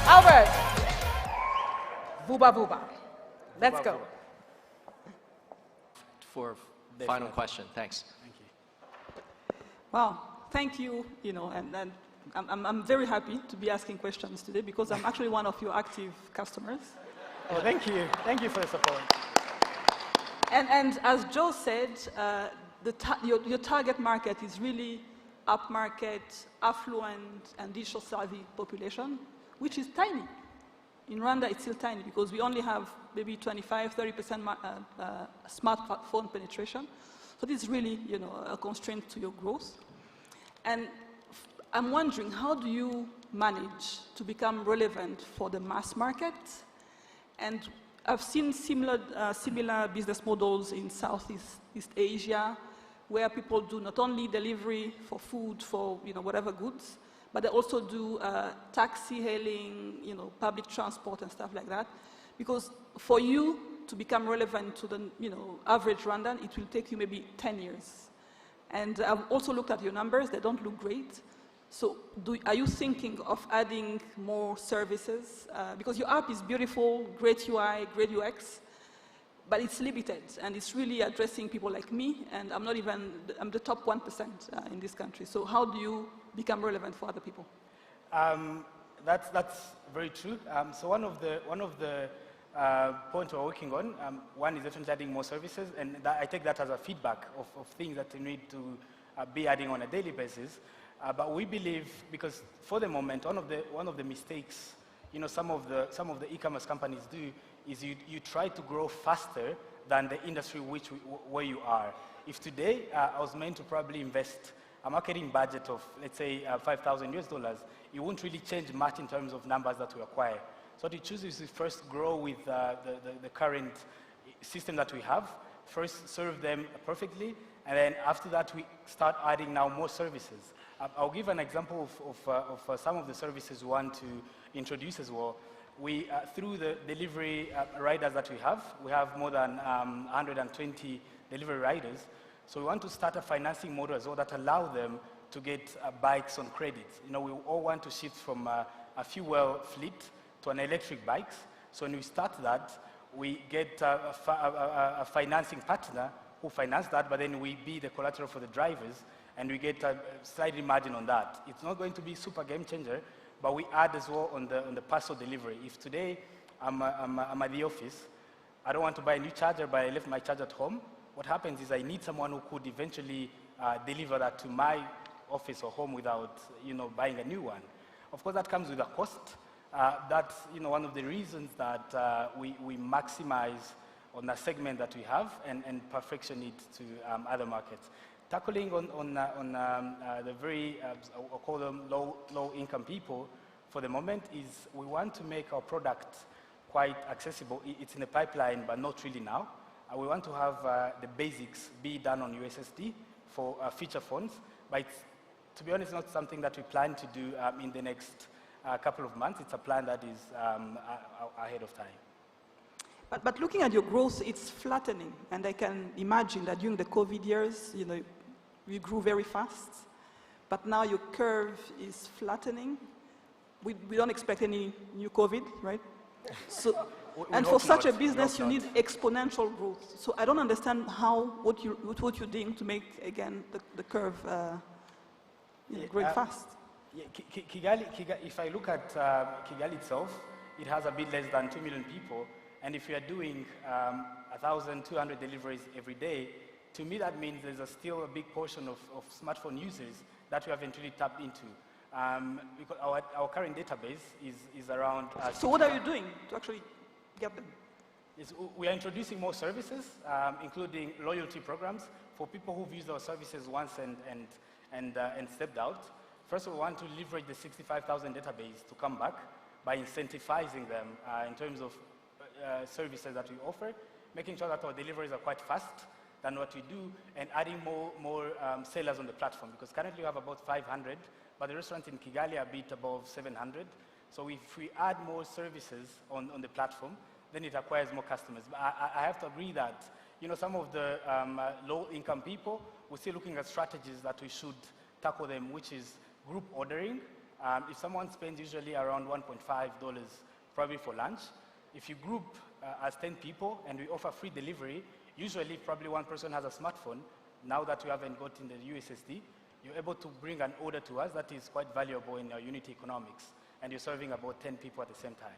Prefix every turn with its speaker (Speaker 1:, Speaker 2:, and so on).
Speaker 1: Albert. Vuba Vuba. Let's go.
Speaker 2: For final question, thanks.
Speaker 3: Thank you.
Speaker 4: Wow, thank you, and I'm very happy to be asking questions today because I'm actually one of your active customers.
Speaker 3: Oh, thank you. Thank you for the support.
Speaker 4: And as Joe said, your target market is really upmarket, affluent, and digital savvy population, which is tiny. In Rwanda, it's still tiny because we only have maybe 25–30% smartphone penetration. So this is really, a constraint to your growth. And I'm wondering, how do you manage to become relevant for the mass market? And I've seen similar business models in Southeast Asia, where people do not only delivery for food, for whatever goods, but they also do taxi hailing, public transport and stuff like that. Because for you to become relevant to the average Rwandan, it will take you maybe 10 years. And I've also looked at your numbers; they don't look great. So are you thinking of adding more services? Because your app is beautiful, great UI, great UX, but it's limited, and it's really addressing people like me, and I'm the top 1% in this country. So how do you become relevant for other people?
Speaker 3: That's very true. So one of the points we're working on, one is definitely adding more services, and I take that as a feedback of things that we need to be adding on a daily basis. But we believe, because for the moment, one of the mistakes, some of the e-commerce companies do is you try to grow faster than the industry where you are. If today I was meant to probably invest a marketing budget of, let's say, $5,000, it won't really change much in terms of numbers that we acquire. So what we choose is to first grow with the current system that we have, first serve them perfectly, and then after that we start adding now more services. I'll give an example of some of the services we want to introduce as well. We, through the delivery riders that we have more than 120 delivery riders. So we want to start a financing model as well that allow them to get bikes on credit. We all want to shift from a fuel fleet to an electric bikes. So when we start that, we get a financing partner who finance that, but then we be the collateral for the drivers, and we get a slight margin on that. It's not going to be super game changer, but we add as well on the parcel delivery. If today I'm at the office, I don't want to buy a new charger, but I left my charger at home, what happens is I need someone who could eventually deliver that to my office or home without buying a new one. Of course, that comes with a cost. That's one of the reasons that we maximize on the segment that we have and perfection it to other markets. Tackling on the very, I'll call them low-income people for the moment is we want to make our product quite accessible. It's in the pipeline, but not really now. We want to have the basics be done on USSD for feature phones, but it's, to be honest, not something that we plan to do in the next couple of months. It's a plan that is ahead of time.
Speaker 4: But looking at your growth, it's flattening, and I can imagine that during the COVID years, you grew very fast, but now your curve is flattening. We don't expect any new COVID, right? So, and for such a business, you need exponential growth. So I don't understand what you're doing to make, again, the curve growing fast.
Speaker 3: Yeah, Kigali, if I look at Kigali itself, it has a bit less than 2 million people. And if we are doing 1,200 deliveries every day, to me that means there's still a big portion of smartphone users that we haven't really tapped into. Because our current database is around...
Speaker 4: so what are you doing to actually get them?
Speaker 3: Yes, we are introducing more services, including loyalty programs for people who've used our services once and stepped out. First, we want to leverage the 65,000 database to come back by incentivizing them in terms of services that we offer, making sure that our deliveries are quite fast than what we do, and adding more sellers on the platform. Because currently we have about 500, but the restaurants in Kigali are a bit above 700. So if we add more services on the platform, then it acquires more customers. But I have to agree that some of the low-income people, we're still looking at strategies that we should tackle them, which is group ordering If someone spends usually around $1.5 probably for lunch, if you group as 10 people and we offer free delivery, usually probably one person has a smartphone. Now that we haven't gotten the USSD, you're able to bring an order to us that is quite valuable in our unit economics, and you're serving about 10 people at the same time.